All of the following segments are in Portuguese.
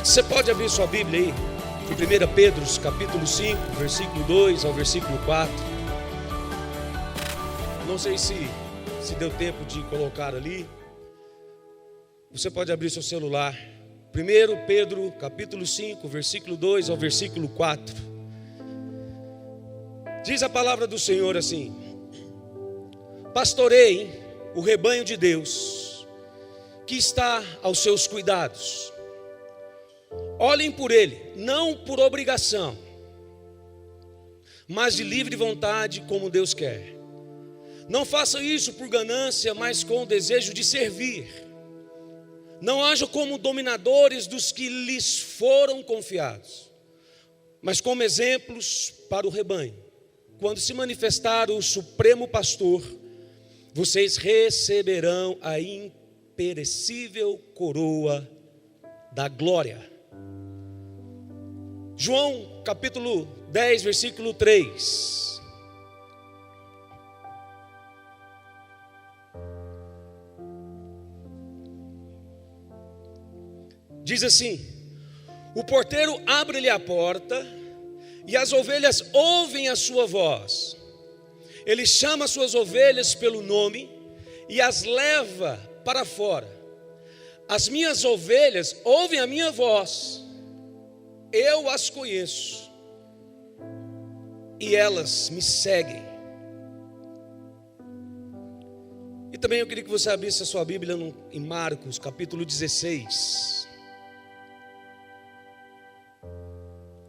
Você pode abrir sua Bíblia aí, em 1 Pedro, capítulo 5, versículo 2 ao versículo 4. Não sei se deu tempo de colocar ali. Você pode abrir seu celular. 1 Pedro, capítulo 5, versículo 2 ao versículo 4. Diz a palavra do Senhor assim: pastoreiem o rebanho de Deus, que está aos seus cuidados. Olhem por ele, não por obrigação, mas de livre vontade, como Deus quer. Não façam isso por ganância, mas com o desejo de servir. Não hajam como dominadores dos que lhes foram confiados, mas como exemplos para o rebanho. Quando se manifestar o Supremo Pastor, vocês receberão a imperecível coroa da glória. João capítulo 10, versículo 3. Diz assim: o porteiro abre-lhe a porta, e as ovelhas ouvem a sua voz. Ele chama as suas ovelhas pelo nome e as leva para fora. As minhas ovelhas ouvem a minha voz. Eu as conheço e elas me seguem. E também eu queria que você abrisse a sua Bíblia em Marcos capítulo 16,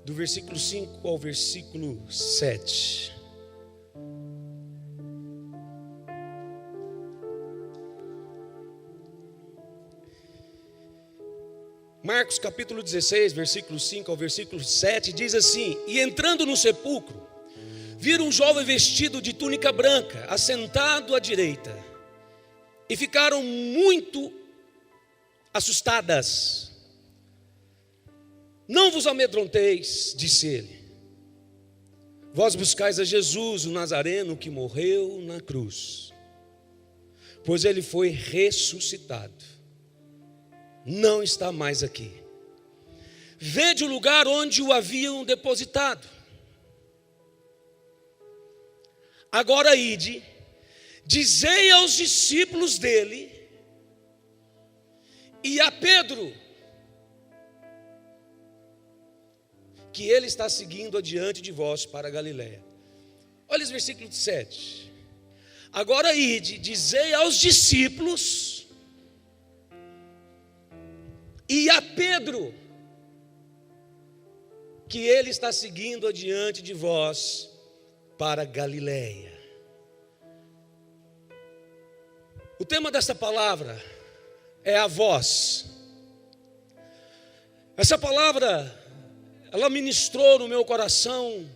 do versículo 5 ao versículo 7. Marcos capítulo 16, versículo 5 ao versículo 7, diz assim: e entrando no sepulcro, viram um jovem vestido de túnica branca, assentado à direita, e ficaram muito assustadas. Não vos amedronteis, disse ele. Vós buscais a Jesus, o Nazareno, que morreu na cruz, pois ele foi ressuscitado. Não está mais aqui. Vede o lugar onde o haviam depositado. Agora ide, dizei aos discípulos dele e a Pedro que ele está seguindo adiante de vós para a Galiléia. Olha esse versículo 7. Agora ide, dizei aos discípulos e a Pedro que ele está seguindo adiante de vós para Galiléia. O tema desta palavra é a voz. Essa palavra, ela ministrou no meu coração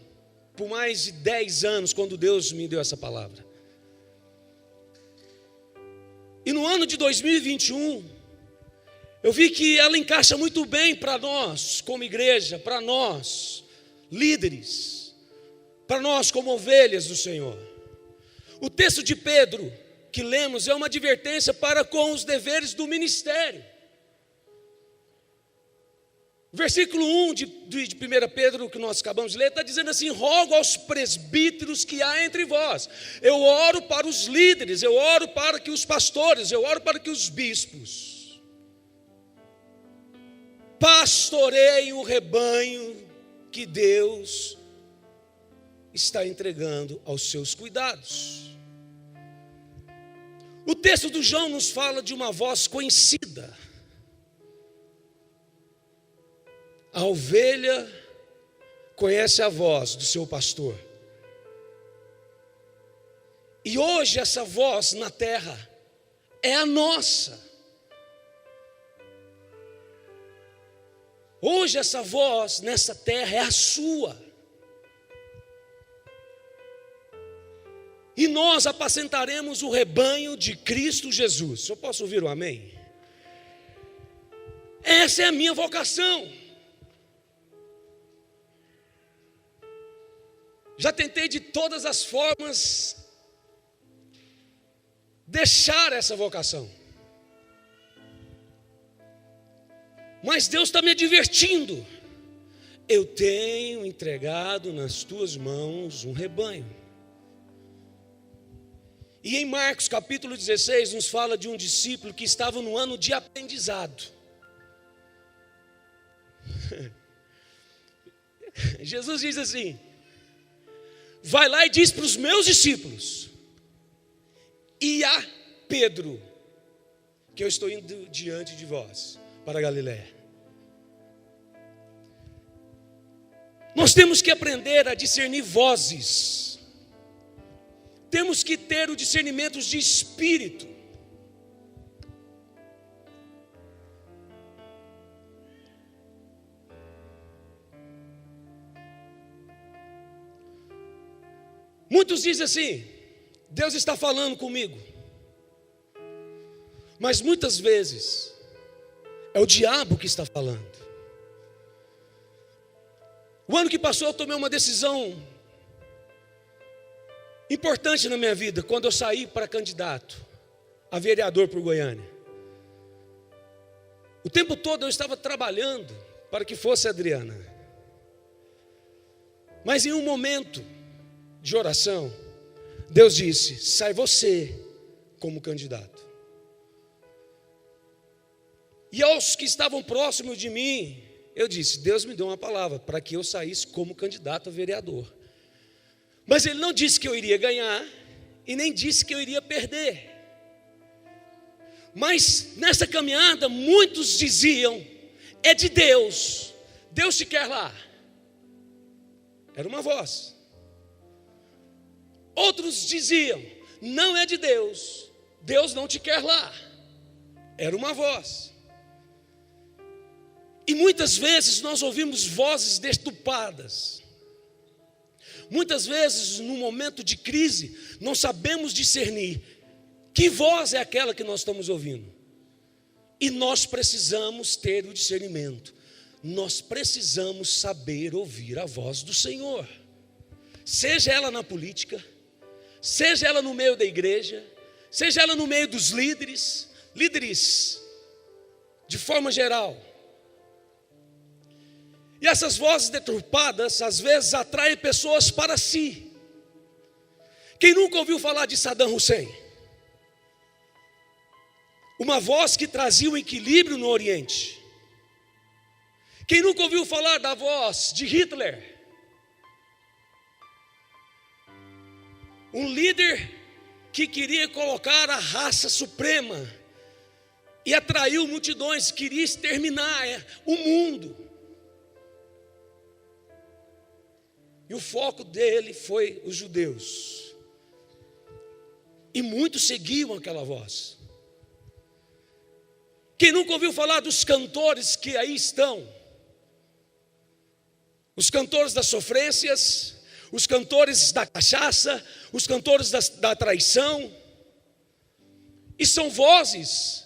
por mais de 10 anos, quando Deus me deu essa palavra. E no ano de 2021, eu vi que ela encaixa muito bem para nós, como igreja, para nós, líderes, para nós, como ovelhas do Senhor. O texto de Pedro, que lemos, é uma advertência para com os deveres do ministério. Versículo 1 de 1 Pedro, que nós acabamos de ler, está dizendo assim: rogo aos presbíteros que há entre vós. Eu oro para os líderes, eu oro para que os pastores, eu oro para que os bispos pastoreiem o rebanho que Deus está entregando aos seus cuidados. O texto do João nos fala de uma voz conhecida. A ovelha conhece a voz do seu pastor. E hoje essa voz na terra é a nossa. Hoje essa voz nessa terra é a sua. E nós apacentaremos o rebanho de Cristo Jesus. Eu posso ouvir um amém? Essa é a minha vocação. Já tentei de todas as formas deixar essa vocação. Mas Deus está me advertindo. Eu tenho entregado nas tuas mãos um rebanho. E em Marcos capítulo 16 nos fala de um discípulo que estava no ano de aprendizado. Jesus diz assim: vai lá e diz para os meus discípulos e a Pedro que eu estou indo diante de vós para a Galiléia. Nós temos que aprender a discernir vozes. Temos que ter o discernimento de espírito. Muitos dizem assim: Deus está falando comigo. Mas muitas vezes é o diabo que está falando. O ano que passou eu tomei uma decisão importante na minha vida, quando eu saí para candidato a vereador por Goiânia. O tempo todo eu estava trabalhando para que fosse a Adriana. Mas em um momento de oração, Deus disse: sai você como candidato. E aos que estavam próximos de mim, eu disse: Deus me deu uma palavra para que eu saísse como candidato a vereador. Mas Ele não disse que eu iria ganhar e nem disse que eu iria perder. Mas nessa caminhada muitos diziam: é de Deus, Deus te quer lá. Era uma voz. Outros diziam: não é de Deus, Deus não te quer lá. Era uma voz. E muitas vezes nós ouvimos vozes deturpadas. Muitas vezes, no momento de crise, não sabemos discernir que voz é aquela que nós estamos ouvindo. E nós precisamos ter o discernimento. Nós precisamos saber ouvir a voz do Senhor. Seja ela na política, seja ela no meio da igreja, seja ela no meio dos líderes de forma geral. E essas vozes deturpadas, às vezes, atraem pessoas para si. Quem nunca ouviu falar de Saddam Hussein? Uma voz que trazia o equilíbrio no Oriente. Quem nunca ouviu falar da voz de Hitler? Um líder que queria colocar a raça suprema e atraiu multidões, queria exterminar o mundo. E o foco dele foi os judeus. E muitos seguiam aquela voz. Quem nunca ouviu falar dos cantores que aí estão? Os cantores das sofrências, os cantores da cachaça, os cantores da traição. E são vozes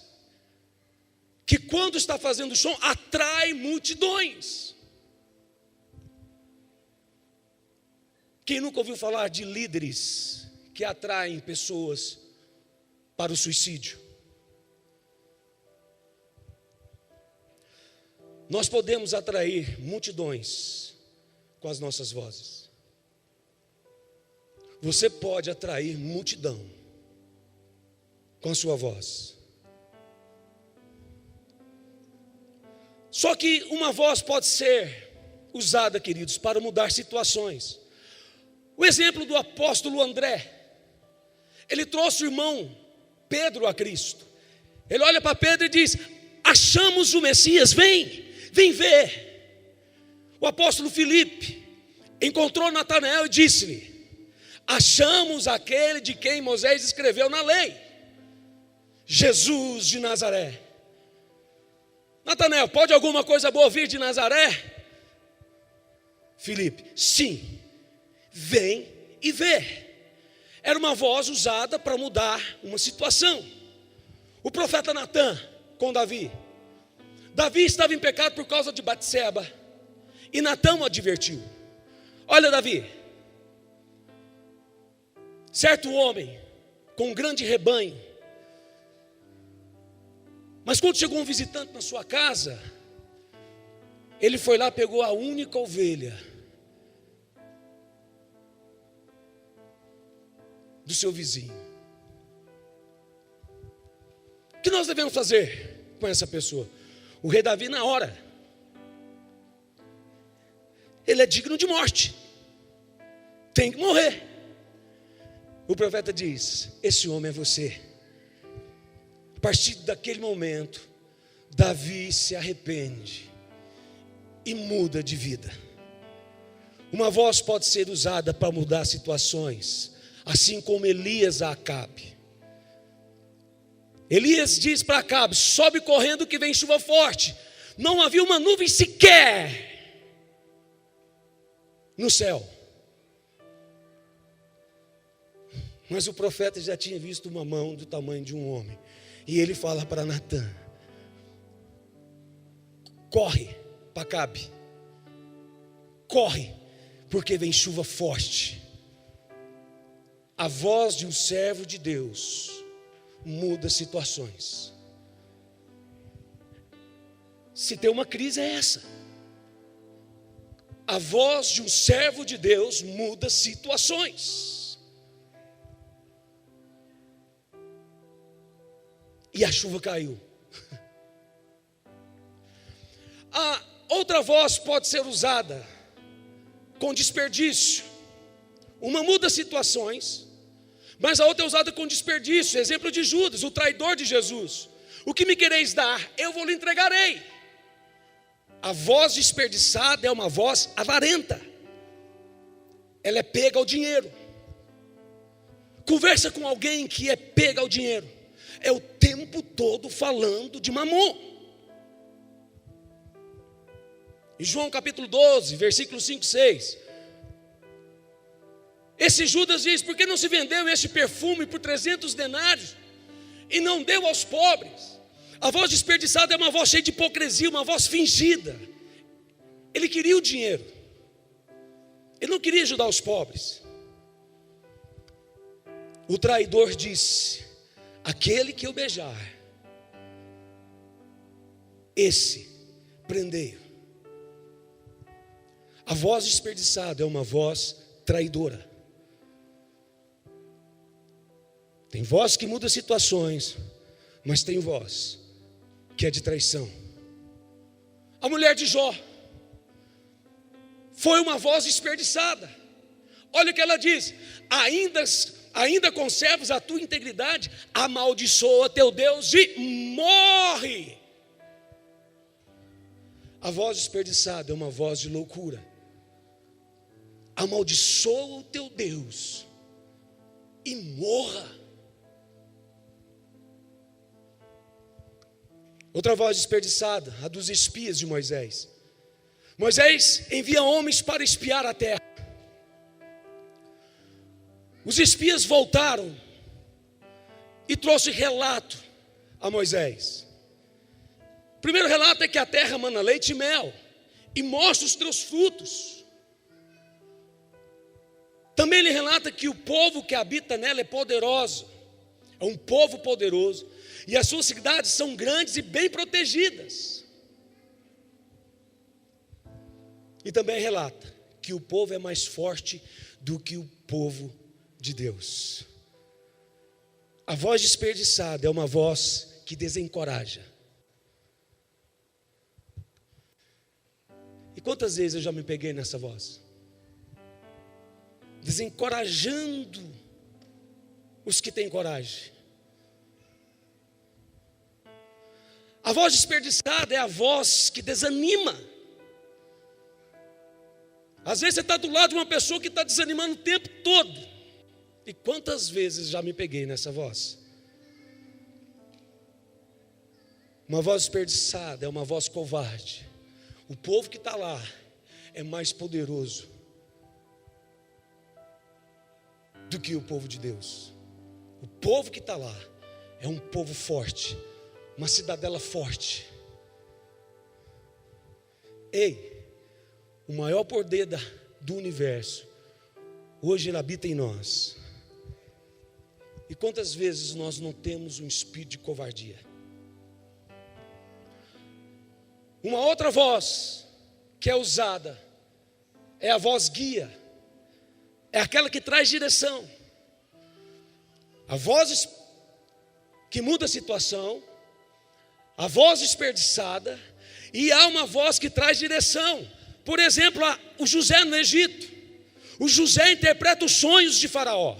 que, quando está fazendo som, atrai multidões. Quem nunca ouviu falar de líderes que atraem pessoas para o suicídio? Nós podemos atrair multidões com as nossas vozes. Você pode atrair multidão com a sua voz. Só que uma voz pode ser usada, queridos, para mudar situações. O exemplo do apóstolo André. Ele trouxe o irmão Pedro a Cristo. Ele olha para Pedro e diz: achamos o Messias, vem ver. O apóstolo Filipe encontrou Natanael e disse-lhe: achamos aquele de quem Moisés escreveu na lei, Jesus de Nazaré. Natanael, pode alguma coisa boa vir de Nazaré? Filipe: sim. Vem e vê. Era uma voz usada para mudar uma situação. O profeta Natã com Davi. Davi estava em pecado por causa de Batseba. E Natã o advertiu: olha, Davi, certo homem com um grande rebanho, mas quando chegou um visitante na sua casa, Ele foi lá, pegou a única ovelha do seu vizinho. O que nós devemos fazer com essa pessoa? O rei Davi, na hora, ele é digno de morte, tem que morrer. O profeta diz: esse homem é você. A partir daquele momento, Davi se arrepende e muda de vida. Uma voz pode ser usada para mudar situações, assim como Elias a Acabe. Elias diz para Acabe: sobe correndo que vem chuva forte. Não havia uma nuvem sequer no céu. Mas o profeta já tinha visto uma mão do tamanho de um homem. E ele fala para Natã: corre para Acabe, corre, porque vem chuva forte. A voz de um servo de Deus muda situações. Se tem uma crise, é essa. A voz de um servo de Deus muda situações. E a chuva caiu. A outra voz pode ser usada com desperdício. Uma muda situações, mas a outra é usada com desperdício. Exemplo de Judas, o traidor de Jesus. O que me quereis dar, eu vou lhe entregarei. A voz desperdiçada é uma voz avarenta. Ela é pega ao dinheiro. Conversa com alguém que é pega ao dinheiro, é o tempo todo falando de mamon. Em João capítulo 12, versículos 5 e 6. Esse Judas diz: por que não se vendeu este perfume por 300 denários e não deu aos pobres? A voz desperdiçada é uma voz cheia de hipocrisia, uma voz fingida. Ele queria o dinheiro, ele não queria ajudar os pobres. O traidor disse: aquele que eu beijar, esse prendei-o. A voz desperdiçada é uma voz traidora. Tem voz que muda situações, mas tem voz que é de traição. A mulher de Jó foi uma voz desperdiçada. Olha o que ela diz: ainda conservas a tua integridade, amaldiçoa teu Deus e morre. A voz desperdiçada é uma voz de loucura. Amaldiçoa o teu Deus e morra. Outra voz desperdiçada, a dos espias de Moisés. Moisés envia homens para espiar a terra. Os espias voltaram e trouxe relato a Moisés. O primeiro relato é que a terra mana leite e mel e mostra os teus frutos. Também ele relata que o povo que habita nela é poderoso, é um povo poderoso, e as suas cidades são grandes e bem protegidas. E também relata que o povo é mais forte do que o povo de Deus. A voz desperdiçada é uma voz que desencoraja. E quantas vezes eu já me peguei nessa voz? Desencorajando os que têm coragem. A voz desperdiçada é a voz que desanima. Às vezes você está do lado de uma pessoa que está desanimando o tempo todo. E quantas vezes já me peguei nessa voz? Uma voz desperdiçada é uma voz covarde. O povo que está lá é mais poderoso do que o povo de Deus. O povo que está lá é um povo forte, uma cidadela forte. Ei, o maior poder do universo, hoje ele habita em nós. E quantas vezes nós não temos um espírito de covardia? Uma outra voz que é usada é a voz guia, é aquela que traz direção. A voz que muda a situação, a voz desperdiçada, e há uma voz que traz direção. Por exemplo, o José no Egito. O José interpreta os sonhos de Faraó.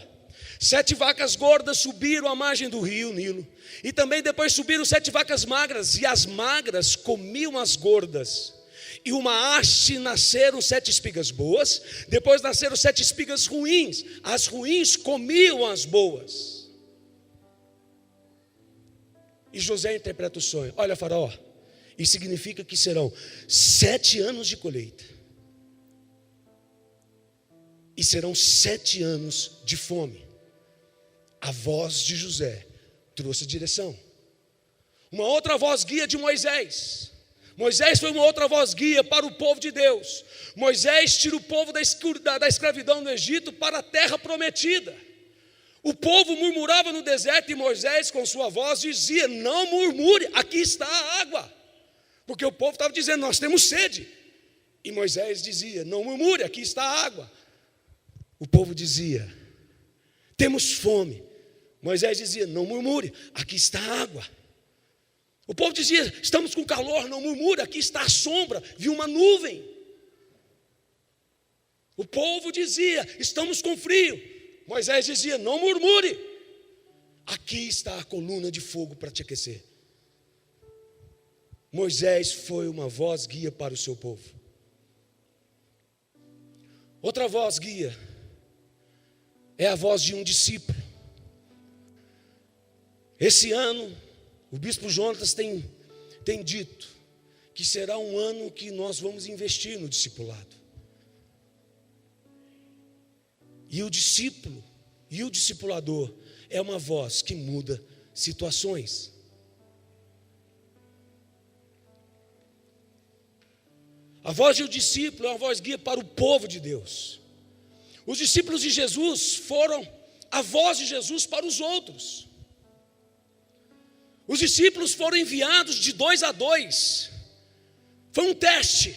7 vacas gordas subiram à margem do rio Nilo, e também depois subiram 7 vacas magras, e as magras comiam as gordas. E uma haste nasceram 7 espigas boas, depois nasceram 7 espigas ruins, as ruins comiam as boas. E José interpreta o sonho. Olha, Faraó, isso significa que serão 7 anos de colheita, e serão 7 anos de fome. A voz de José trouxe direção. Uma outra voz guia de Moisés. Moisés foi uma outra voz guia para o povo de Deus. Moisés tira o povo da escravidão no Egito para a terra prometida. O povo murmurava no deserto, e Moisés com sua voz dizia: não murmure, aqui está a água. Porque o povo estava dizendo: nós temos sede. E Moisés dizia: não murmure, aqui está a água. O povo dizia: temos fome. Moisés dizia: não murmure, aqui está a água. O povo dizia: estamos com calor, não murmure, aqui está a sombra, viu uma nuvem. O povo dizia: estamos com frio. Moisés dizia: não murmure, aqui está a coluna de fogo para te aquecer. Moisés foi uma voz guia para o seu povo. Outra voz guia é a voz de um discípulo. Esse ano, o bispo Jonatas tem dito que será um ano que nós vamos investir no discipulado. E o discípulo e o discipulador é uma voz que muda situações. A voz de um discípulo é uma voz guia para o povo de Deus. Os discípulos de Jesus foram a voz de Jesus para os outros. Os discípulos foram enviados de 2 a 2. Foi um teste.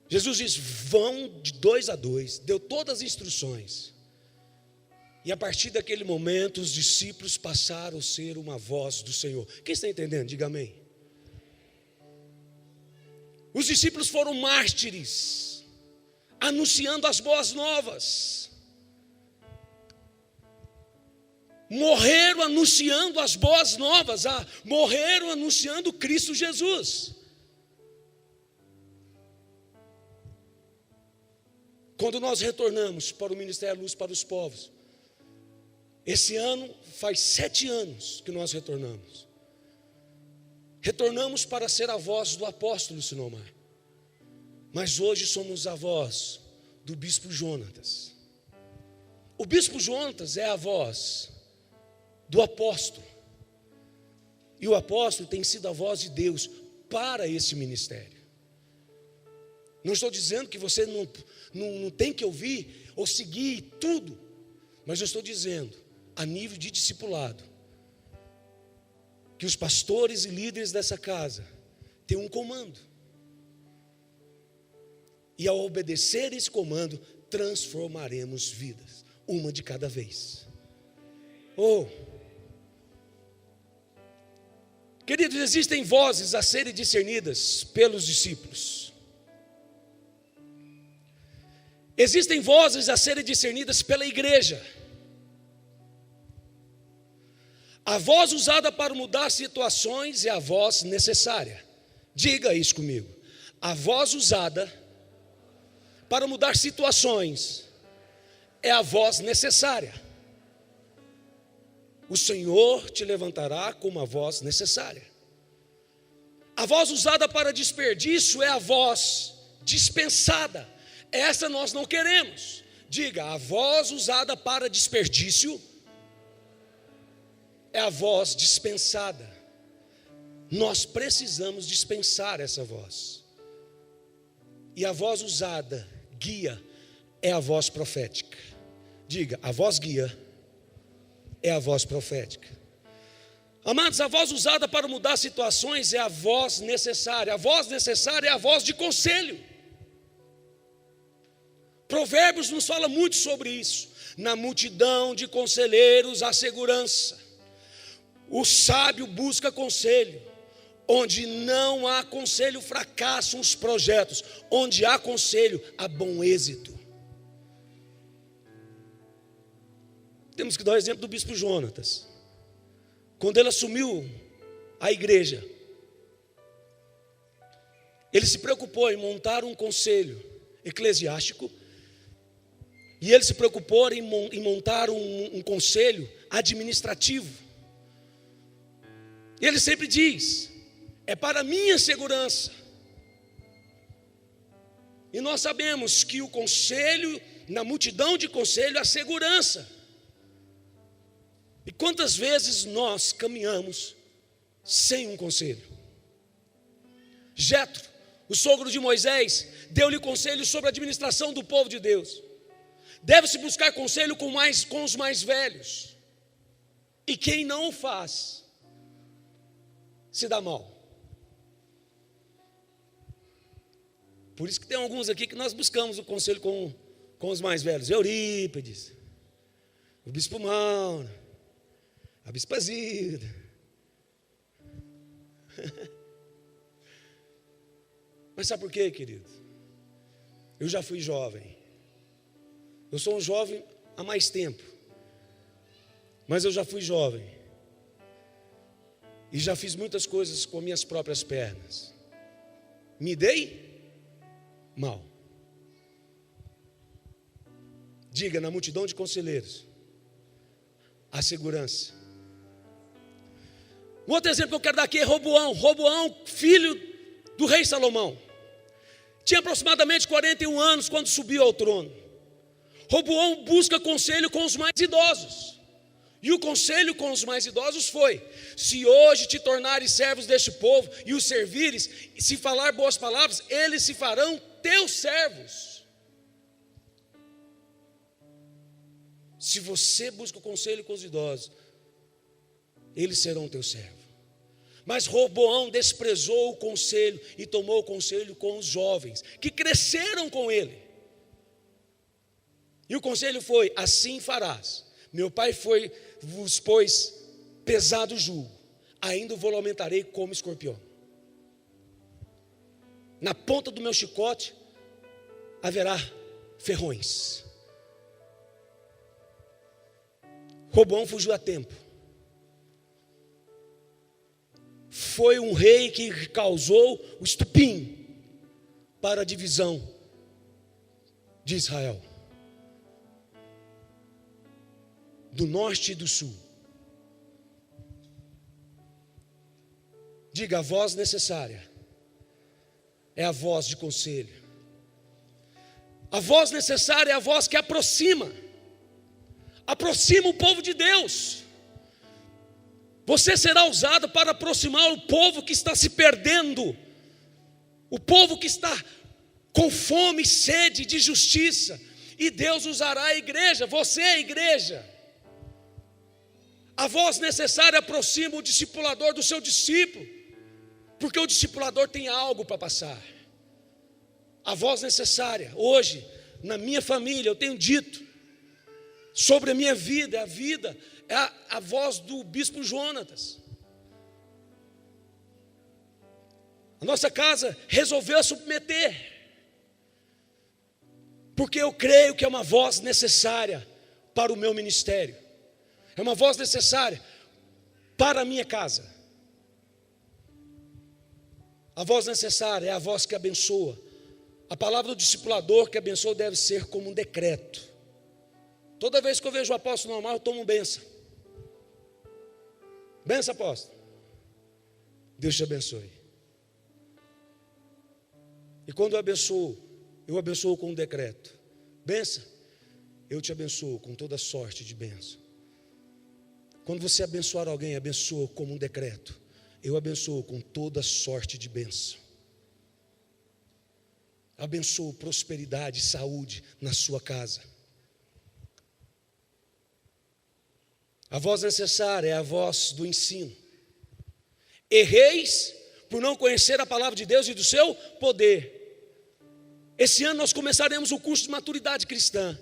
Jesus diz: vão de 2 a 2. Deu todas as instruções. E a partir daquele momento, os discípulos passaram a ser uma voz do Senhor. Quem está entendendo? Diga amém. Os discípulos foram mártires, anunciando as boas novas. Morreram anunciando as boas novas, morreram anunciando Cristo Jesus. Quando nós retornamos para o Ministério Luz para os Povos, esse ano faz 7 anos que nós retornamos. Retornamos para ser a voz do apóstolo Sinomar, mas hoje somos a voz do bispo Jonatas. O bispo Jonatas é a voz do apóstolo, e o apóstolo tem sido a voz de Deus para esse ministério. Não estou dizendo que você não tem que ouvir ou seguir tudo, mas eu estou dizendo, a nível de discipulado, que os pastores e líderes dessa casa têm um comando, e ao obedecer esse comando, transformaremos vidas, uma de cada vez. Queridos, existem vozes a serem discernidas pelos discípulos. Existem vozes a serem discernidas pela igreja. A voz usada para mudar situações é a voz necessária. Diga isso comigo. A voz usada para mudar situações é a voz necessária. O Senhor te levantará com uma voz necessária. A voz usada para desperdício é a voz dispensada. Essa nós não queremos. Diga: a voz usada para desperdício é a voz dispensada. Nós precisamos dispensar essa voz. E a voz usada, guia, é a voz profética. Diga: a voz guia é a voz profética. Amados, a voz usada para mudar situações é a voz necessária. A voz necessária é a voz de conselho. Provérbios nos fala muito sobre isso. Na multidão de conselheiros há segurança. O sábio busca conselho. Onde não há conselho, fracassam os projetos. Onde há conselho, há bom êxito. Temos que dar o exemplo do bispo Jonatas. Quando ele assumiu a igreja, ele se preocupou em montar um conselho eclesiástico, e ele se preocupou em montar um conselho administrativo. E ele sempre diz: é para minha segurança. E nós sabemos que o conselho, na multidão de conselho, há segurança. E quantas vezes nós caminhamos sem um conselho? Jetro, o sogro de Moisés, deu-lhe conselho sobre a administração do povo de Deus. Deve-se buscar conselho com os mais velhos. E quem não o faz, se dá mal. Por isso que tem alguns aqui que nós buscamos o conselho com os mais velhos. Eurípides, o bispo Mauro, a bispa Zilda. Mas sabe por quê, querido? Eu já fui jovem. Eu sou um jovem há mais tempo. Mas eu já fui jovem. E já fiz muitas coisas com minhas próprias pernas. Me dei mal. Diga, na multidão de conselheiros, a segurança. Um outro exemplo que eu quero dar aqui é Roboão. Roboão, filho do rei Salomão. Tinha aproximadamente 41 anos quando subiu ao trono. Roboão busca conselho com os mais idosos. E o conselho com os mais idosos foi: se hoje te tornares servos deste povo e os servires, e se falar boas palavras, eles se farão teus servos. Se você busca o conselho com os idosos, eles serão teu servo. Mas Roboão desprezou o conselho e tomou o conselho com os jovens, que cresceram com ele. E o conselho foi: assim farás. Meu pai vos pôs pesado jugo, ainda o vou aumentarei como escorpião. Na ponta do meu chicote haverá ferrões. Roboão fugiu a tempo. Foi um rei que causou o estupim para a divisão de Israel, do norte e do sul. Diga, a voz necessária é a voz de conselho. A voz necessária é a voz que aproxima o povo de Deus. Você será usado para aproximar o povo que está se perdendo, o povo que está com fome e sede de justiça, e Deus usará a igreja. Você é a igreja. A voz necessária aproxima o discipulador do seu discípulo, porque o discipulador tem algo para passar. A voz necessária, hoje, na minha família, eu tenho dito sobre a minha vida, é a voz do bispo Jonatas. A nossa casa resolveu submeter, porque eu creio que é uma voz necessária para o meu ministério. É uma voz necessária para a minha casa. A voz necessária é a voz que abençoa. A palavra do discipulador que abençoa deve ser como um decreto. Toda vez que eu vejo o apóstolo normal, eu tomo benção. Benção, apóstolo. Deus te abençoe. E quando eu abençoo com um decreto. Benção, eu te abençoo com toda sorte de bênção. Quando você abençoar alguém, abençoa como um decreto. Eu abençoo com toda sorte de bênção. Abençoo prosperidade e saúde na sua casa. A voz necessária é a voz do ensino. Erreis por não conhecer a palavra de Deus e do seu poder. Esse ano nós começaremos o curso de maturidade cristã.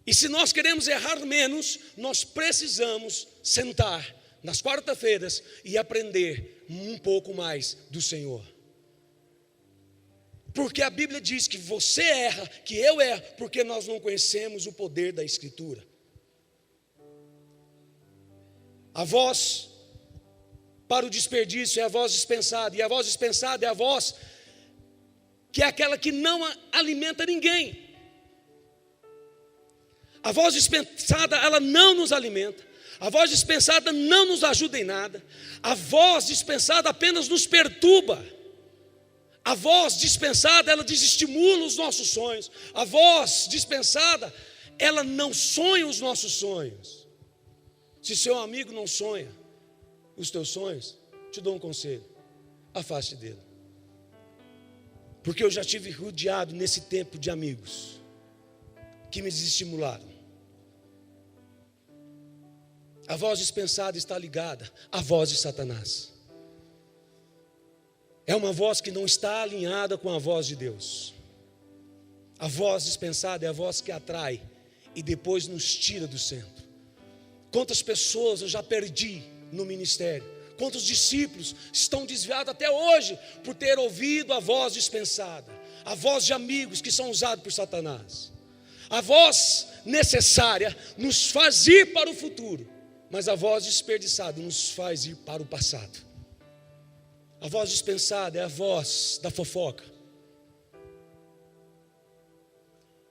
E se nós queremos errar menos, nós precisamos sentar nas quarta-feiras e aprender um pouco mais do Senhor. Porque a Bíblia diz que você erra, que eu erro, porque nós não conhecemos o poder da Escritura. A voz para o desperdício é a voz dispensada, e a voz dispensada é a voz que é aquela que não alimenta ninguém. A voz dispensada, ela não nos alimenta. A voz dispensada não nos ajuda em nada. A voz dispensada apenas nos perturba. A voz dispensada, ela desestimula os nossos sonhos. A voz dispensada, ela não sonha os nossos sonhos. Se seu amigo não sonha os teus sonhos, te dou um conselho: afaste dele. Porque eu já estive rodeado nesse tempo de amigos que me desestimularam. A voz dispensada está ligada à voz de Satanás. É uma voz que não está alinhada com a voz de Deus. A voz dispensada é a voz que atrai e depois nos tira do centro. Quantas pessoas eu já perdi no ministério? Quantos discípulos estão desviados até hoje por ter ouvido a voz dispensada? A voz de amigos que são usados por Satanás. A voz necessária nos faz ir para o futuro, mas a voz desperdiçada nos faz ir para o passado. A voz dispensada é a voz da fofoca.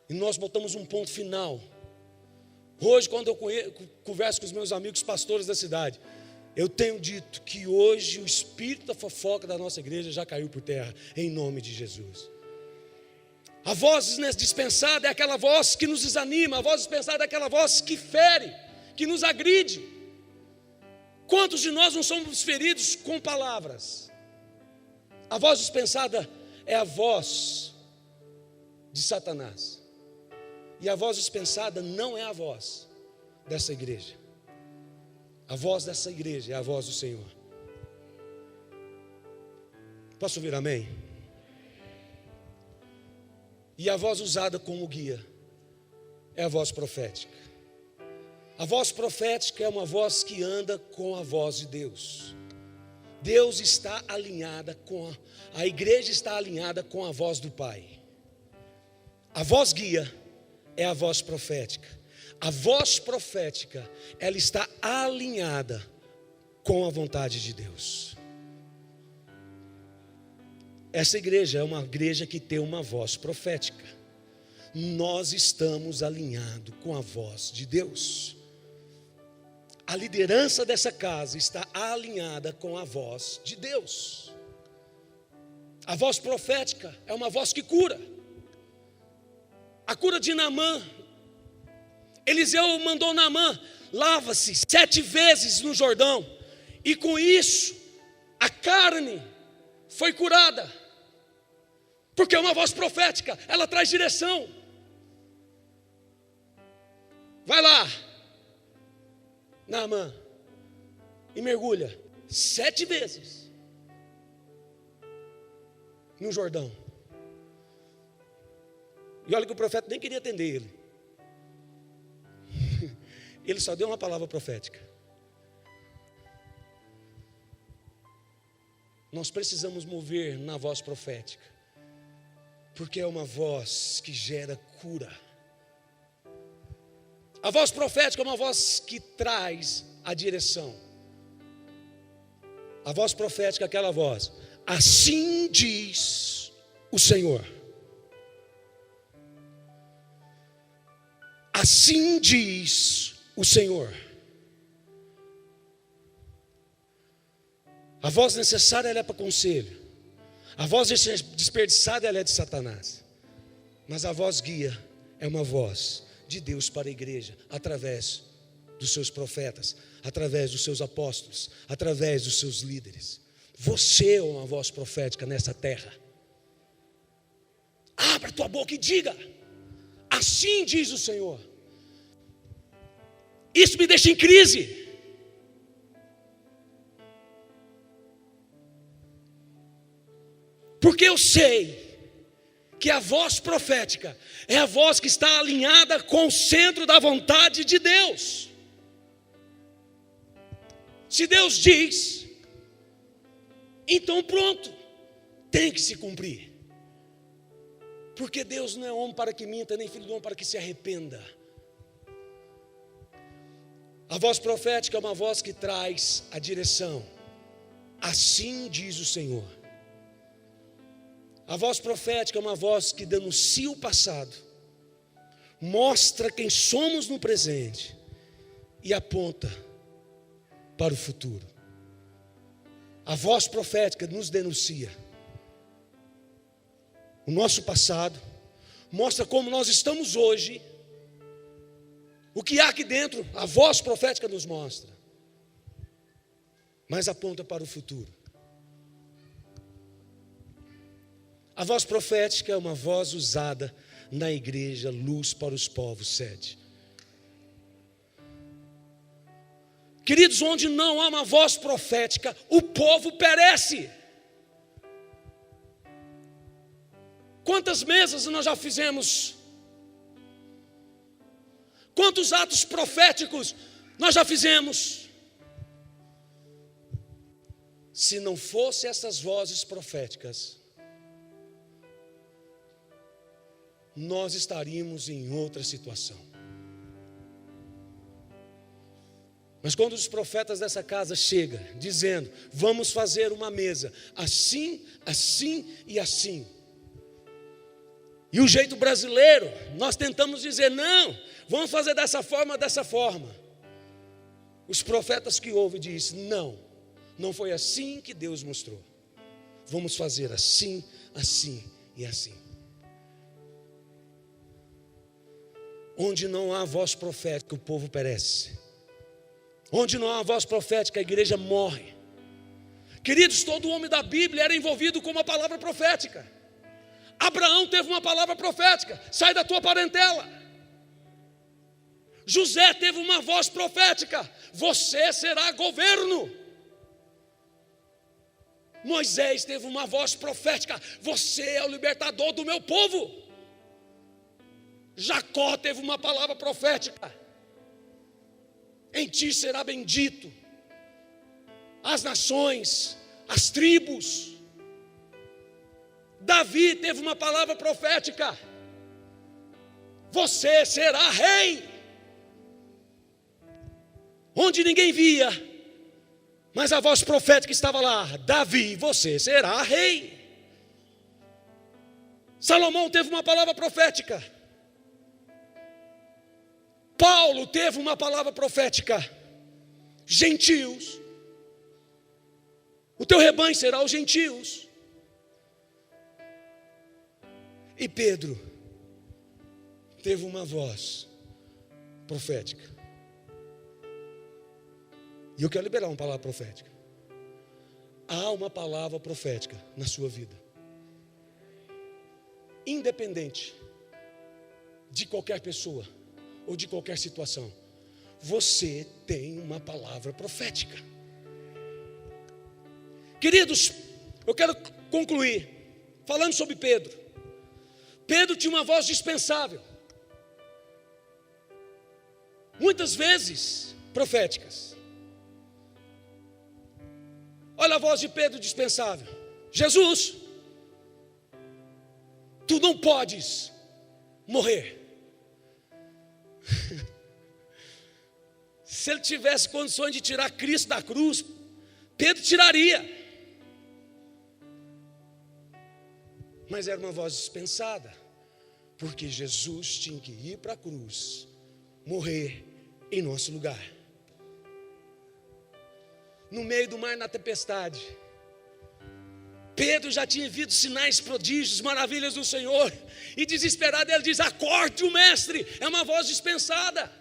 E nós botamos um ponto final. Hoje, quando eu converso com os meus amigos pastores da cidade, eu tenho dito que hoje o espírito da fofoca da nossa igreja já caiu por terra, em nome de Jesus. A voz dispensada é aquela voz que nos desanima. A voz dispensada é aquela voz que fere, que nos agride. Quantos de nós não somos feridos com palavras? A voz dispensada é a voz de Satanás. E a voz dispensada não é a voz dessa igreja. A voz dessa igreja é a voz do Senhor. Posso ouvir amém? E a voz usada como guia é a voz profética. A voz profética é uma voz que anda com a voz de Deus. Deus está alinhada com a igreja está alinhada com a voz do Pai. A voz guia é a voz profética. A voz profética, ela está alinhada com a vontade de Deus. Essa igreja é uma igreja que tem uma voz profética. Nós estamos alinhados com a voz de Deus. A liderança dessa casa está alinhada com a voz de Deus. A voz profética é uma voz que cura. A cura de Naamã. Eliseu mandou Naamã: lava-se 7 vezes no Jordão. E com isso, a carne foi curada. Porque é uma voz profética, ela traz direção. Vai lá, Naamã, e mergulha 7 vezes no Jordão. E olha que o profeta nem queria atender ele. Ele só deu uma palavra profética. Nós precisamos mover na voz profética, porque é uma voz que gera cura. A voz profética é uma voz que traz a direção. A voz profética é aquela voz: assim diz o Senhor. Assim diz o Senhor. A voz necessária ela é para conselho. A voz desperdiçada ela é de Satanás. Mas a voz guia é uma voz de Deus para a igreja, através dos seus profetas, através dos seus apóstolos, através dos seus líderes. Você é uma voz profética nessa terra. Abra tua boca e diga: assim diz o Senhor. Isso me deixa em crise. Porque eu sei que a voz profética é a voz que está alinhada com o centro da vontade de Deus. Se Deus diz, então pronto, tem que se cumprir. Porque Deus não é homem para que minta, nem filho do homem para que se arrependa. A voz profética é uma voz que traz a direção. Assim diz o Senhor. A voz profética é uma voz que denuncia o passado, mostra quem somos no presente e aponta para o futuro. A voz profética nos denuncia o nosso passado, mostra como nós estamos hoje, o que há aqui dentro, a voz profética nos mostra, mas aponta para o futuro. A voz profética é uma voz usada na igreja, luz para os povos, sede. Queridos, onde não há uma voz profética, o povo perece. Quantas mesas nós já fizemos? Quantos atos proféticos nós já fizemos? Se não fossem essas vozes proféticas, nós estaríamos em outra situação. Mas quando os profetas dessa casa chegam, dizendo, vamos fazer uma mesa, assim, assim e assim. E o jeito brasileiro, nós tentamos dizer, não, vamos fazer dessa forma, dessa forma. Os profetas que ouvem dizem, não foi assim que Deus mostrou. Vamos fazer assim, assim e assim. Onde não há voz profética, o povo perece. Onde não há voz profética, a igreja morre. Queridos, todo homem da Bíblia era envolvido com uma palavra profética. Abraão teve uma palavra profética, sai da tua parentela. José teve uma voz profética, você será governo. Moisés teve uma voz profética, você é o libertador do meu povo. Jacó teve uma palavra profética, em ti será bendito as nações, as tribos. Davi teve uma palavra profética, você será rei. Onde ninguém via, mas a voz profética estava lá, Davi, você será rei. Salomão teve uma palavra profética, Paulo teve uma palavra profética, gentios, o teu rebanho será os gentios. E Pedro teve uma voz profética. E eu quero liberar uma palavra profética. Há uma palavra profética na sua vida, independente de qualquer pessoa ou de qualquer situação. Você tem uma palavra profética. Queridos, eu quero concluir falando sobre Pedro. Pedro tinha uma voz dispensável, muitas vezes proféticas. Olha a voz de Pedro dispensável: Jesus, tu não podes morrer. Se ele tivesse condições de tirar Cristo da cruz, Pedro tiraria. Mas era uma voz dispensada, porque Jesus tinha que ir para a cruz, morrer em nosso lugar. No meio do mar, na tempestade, Pedro já tinha visto sinais, prodígios, maravilhas do Senhor, e desesperado ele diz: acorde o mestre. É uma voz dispensada.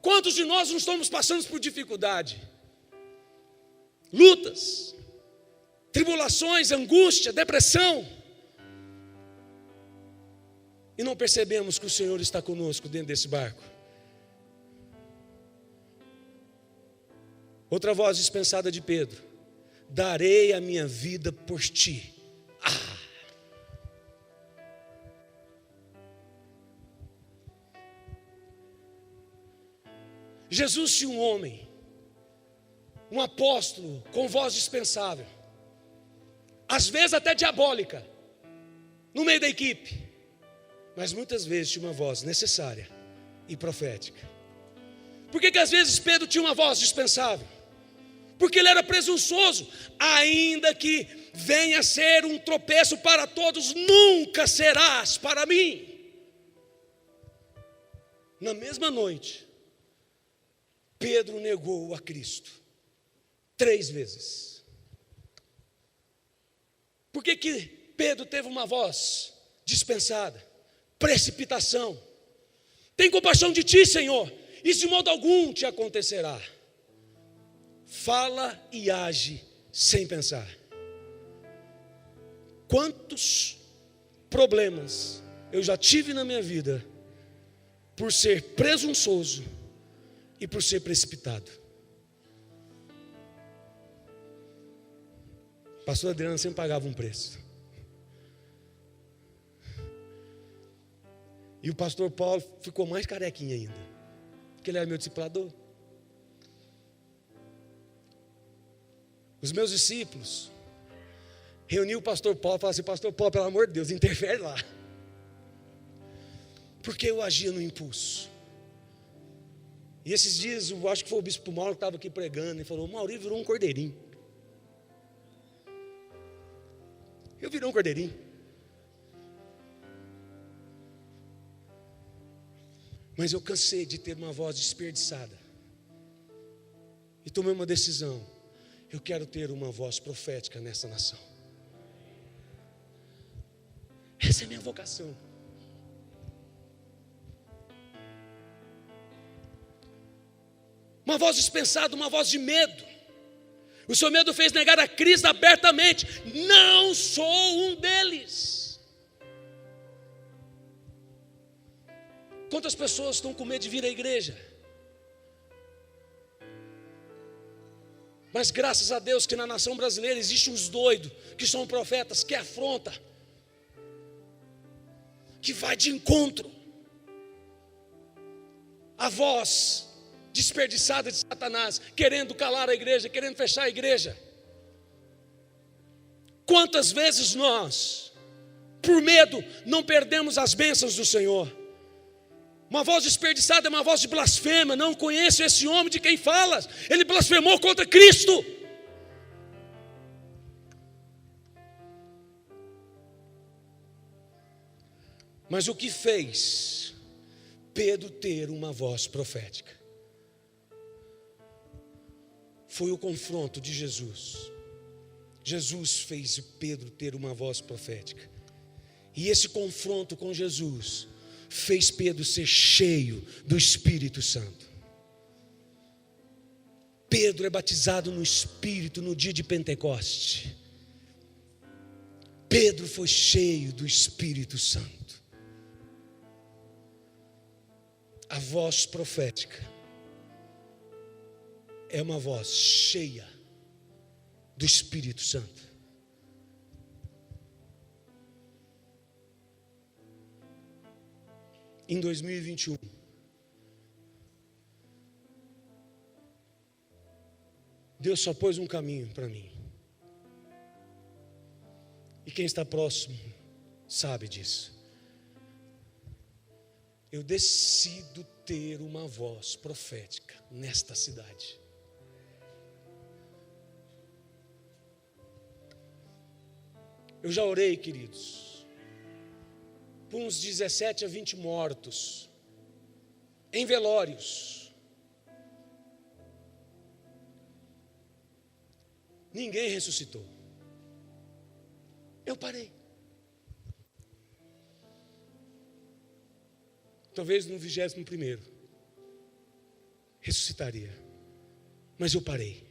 Quantos de nós não estamos passando por dificuldade, lutas, tribulações, angústia, depressão, e não percebemos que o Senhor está conosco dentro desse barco? Outra voz dispensada de Pedro: darei a minha vida por ti. Jesus tinha um homem, um apóstolo com voz dispensável, às vezes até diabólica, no meio da equipe, mas muitas vezes tinha uma voz necessária e profética. Por que às vezes Pedro tinha uma voz dispensável? Porque ele era presunçoso. Ainda que venha a ser um tropeço para todos, nunca serás para mim. Na mesma noite, Pedro negou a Cristo 3 vezes. Por que Pedro teve uma voz dispensada? Precipitação. Tem compaixão de ti, Senhor, isso de modo algum te acontecerá. Fala e age sem pensar. Quantos problemas eu já tive na minha vida por ser presunçoso e por ser precipitado. O pastor Adriano sempre pagava um preço. E o pastor Paulo ficou mais carequinho ainda, porque ele era meu discipulador. Os meus discípulos reuniu o pastor Paulo e falaram assim: pastor Paulo, pelo amor de Deus, interfere lá. Porque eu agia no impulso. E esses dias, eu acho que foi o bispo Mauro que estava aqui pregando, e falou: o Maurício virou um cordeirinho. Eu virei um cordeirinho. Mas eu cansei de ter uma voz desperdiçada. E tomei uma decisão. Eu quero ter uma voz profética nessa nação. Essa é a minha vocação. Uma voz dispensada, uma voz de medo. O seu medo fez negar a Cristo abertamente. Não sou um deles. Quantas pessoas estão com medo de vir à igreja? Mas graças a Deus que na nação brasileira existem uns doidos, que são profetas, que afronta, que vai de encontro à voz desperdiçada de Satanás, querendo calar a igreja, querendo fechar a igreja. Quantas vezes nós, por medo, não perdemos as bênçãos do Senhor? Uma voz desperdiçada é uma voz de blasfêmia. Não conheço esse homem de quem falas. Ele blasfemou contra Cristo. Mas o que fez Pedro ter uma voz profética? Foi o confronto de Jesus. Jesus fez Pedro ter uma voz profética. E esse confronto com Jesus fez Pedro ser cheio do Espírito Santo. Pedro é batizado no Espírito no dia de Pentecoste. Pedro foi cheio do Espírito Santo. A voz profética é uma voz cheia do Espírito Santo. Em 2021, Deus só pôs um caminho para mim. E quem está próximo sabe disso. Eu decido ter uma voz profética nesta cidade. Eu já orei, queridos, por uns 17 a 20 mortos, em velórios. Ninguém ressuscitou. Eu parei. Talvez no 21º ressuscitaria, mas eu parei.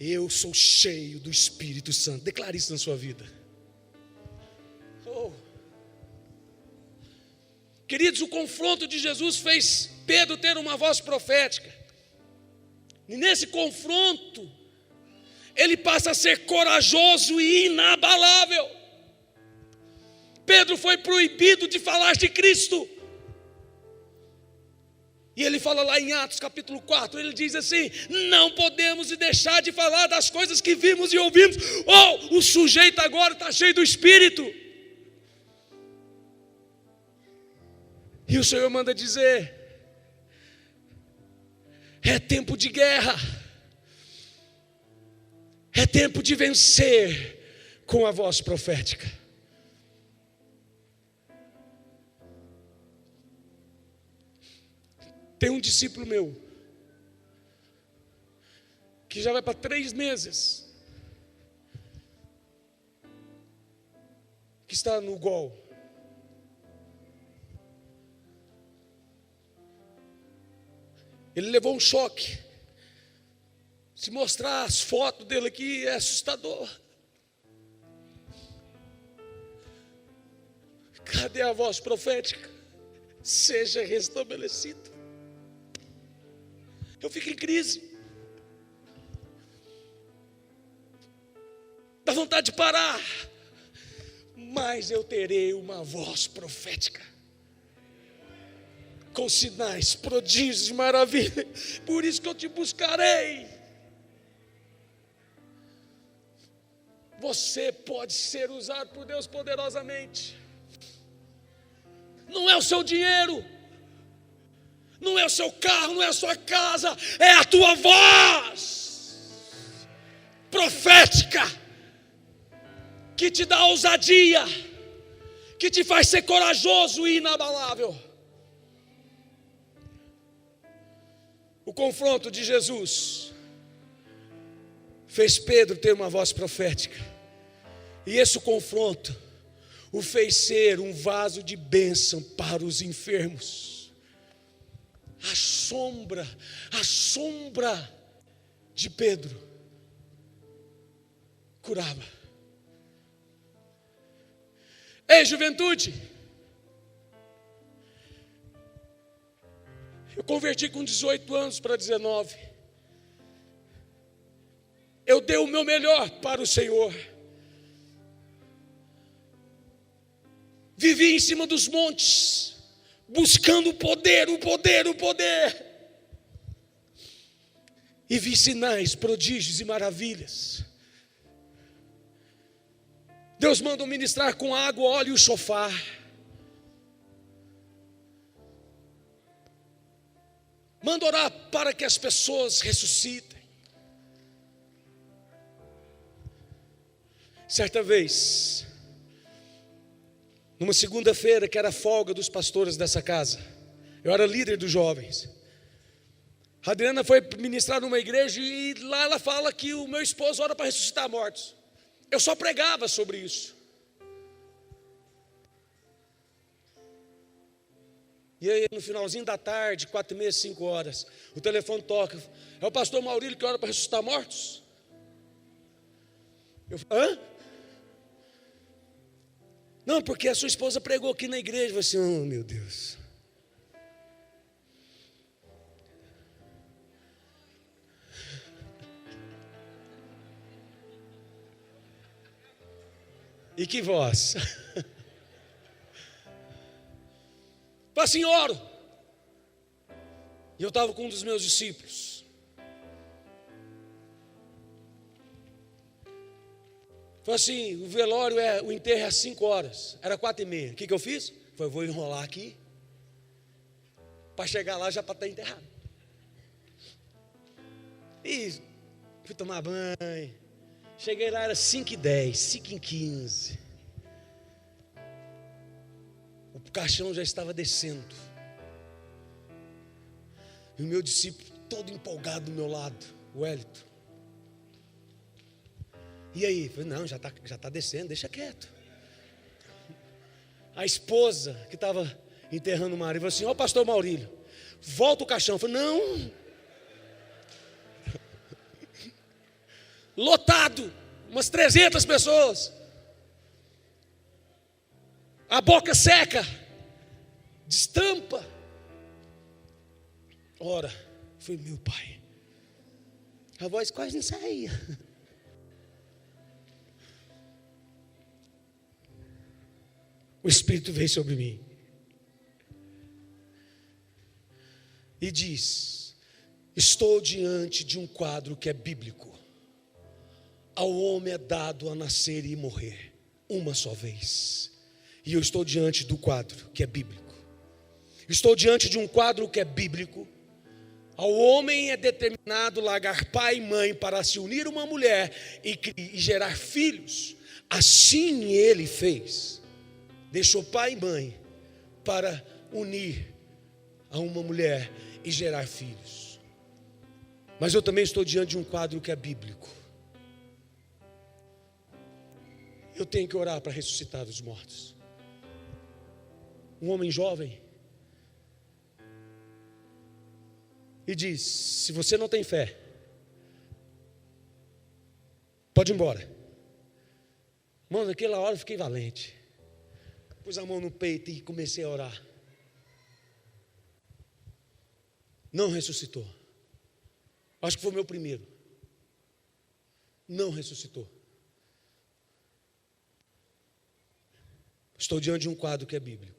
Eu sou cheio do Espírito Santo. Declare isso na sua vida. Oh. Queridos, o confronto de Jesus fez Pedro ter uma voz profética. E nesse confronto, ele passa a ser corajoso e inabalável. Pedro foi proibido de falar de Cristo. E ele fala lá em Atos capítulo 4, ele diz assim: não podemos deixar de falar das coisas que vimos e ouvimos. Oh, o sujeito agora está cheio do Espírito. E o Senhor manda dizer: é tempo de guerra, é tempo de vencer com a voz profética. Tem um discípulo meu que já vai para 3 meses, que está no GOL. Ele levou um choque. Se mostrar as fotos dele aqui é assustador. Cadê a voz profética? Seja restabelecido. Eu fico em crise. Dá vontade de parar. Mas eu terei uma voz profética, com sinais, prodígios e maravilhas. Por isso que eu te buscarei. Você pode ser usado por Deus poderosamente. Não é o seu dinheiro, não é o seu carro, não é a sua casa, é a tua voz profética que te dá ousadia, que te faz ser corajoso e inabalável. O confronto de Jesus fez Pedro ter uma voz profética, e esse confronto o fez ser um vaso de bênção para os enfermos. A sombra de Pedro curava. Ei, juventude, eu converti com 18 anos para 19. Eu dei o meu melhor para o Senhor. Vivi em cima dos montes, buscando o poder. E vi sinais, prodígios e maravilhas. Deus manda ministrar com água, óleo e o shofar. Manda orar para que as pessoas ressuscitem. Certa vez, numa segunda-feira, que era folga dos pastores dessa casa, eu era líder dos jovens. A Adriana foi ministrar numa igreja e lá ela fala que o meu esposo ora para ressuscitar mortos. Eu só pregava sobre isso. E aí no finalzinho da tarde, 4h30, 5 horas, o telefone toca. É o pastor Maurílio que ora para ressuscitar mortos? Eu falei: hã? Não, porque a sua esposa pregou aqui na igreja. Eu falei assim: oh meu Deus. E que voz? Falei assim: oro. E eu estava com um dos meus discípulos. Falei assim: o velório o enterro é às 5 horas. Era 4h30. O que eu fiz? Falei: vou enrolar aqui, para chegar lá já para estar enterrado. E fui tomar banho. Cheguei lá, era 5h10, 5h15. O caixão já estava descendo. E o meu discípulo todo empolgado do meu lado, o Wellington. E aí? Eu falei: não, já está descendo, deixa quieto. A esposa que estava enterrando o marido falou assim: ó, pastor Maurílio, volta o caixão. Eu falei: não. Lotado, umas 300 pessoas. A boca seca, destampa. Ora, foi meu pai. A voz quase não saía. O Espírito veio sobre mim. e diz: estou diante de um quadro que é bíblico. Ao homem é dado a nascer e morrer uma só vez. E eu estou diante do quadro que é bíblico. Estou diante de um quadro que é bíblico. Ao homem é determinado largar pai e mãe para se unir a uma mulher e gerar filhos. Assim ele fez. Deixou pai e mãe para unir a uma mulher e gerar filhos. Mas eu também estou diante de um quadro que é bíblico. Eu tenho que orar para ressuscitar os mortos. Um homem jovem e diz: se você não tem fé, pode ir embora. Irmão, naquela hora eu fiquei valente. Pus a mão no peito e comecei a orar. Não ressuscitou. Acho que foi o meu primeiro. Não ressuscitou. Estou diante de um quadro que é bíblico.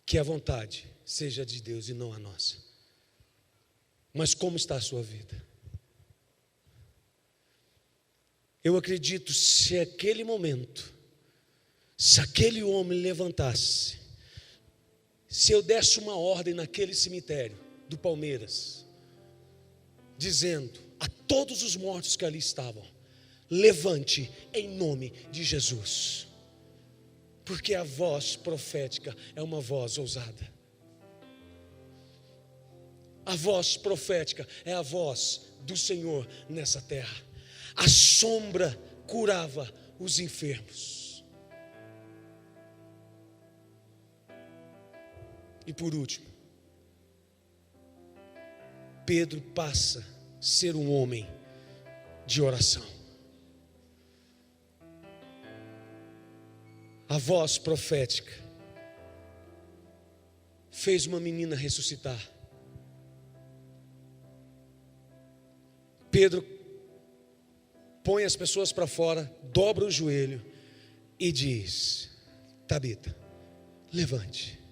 Que a vontade seja de Deus e não a nossa. Mas como está a sua vida? Eu acredito, se aquele momento, se aquele homem levantasse, se eu desse uma ordem naquele cemitério do Palmeiras, dizendo a todos os mortos que ali estavam: levante em nome de Jesus, porque a voz profética é uma voz ousada. A voz profética é a voz do Senhor nessa terra. A sombra curava os enfermos. E por último, Pedro passa a ser um homem de oração. A voz profética fez uma menina ressuscitar. Pedro põe as pessoas para fora, dobra o joelho e diz: Tabita, levante.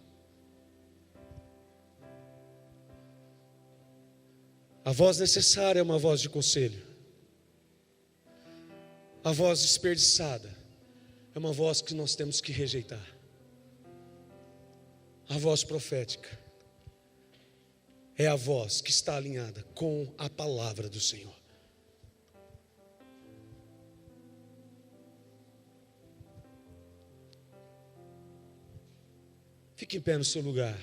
A voz necessária é uma voz de conselho. A voz desperdiçada é uma voz que nós temos que rejeitar. A voz profética é a voz que está alinhada com a palavra do Senhor. Fique em pé no seu lugar.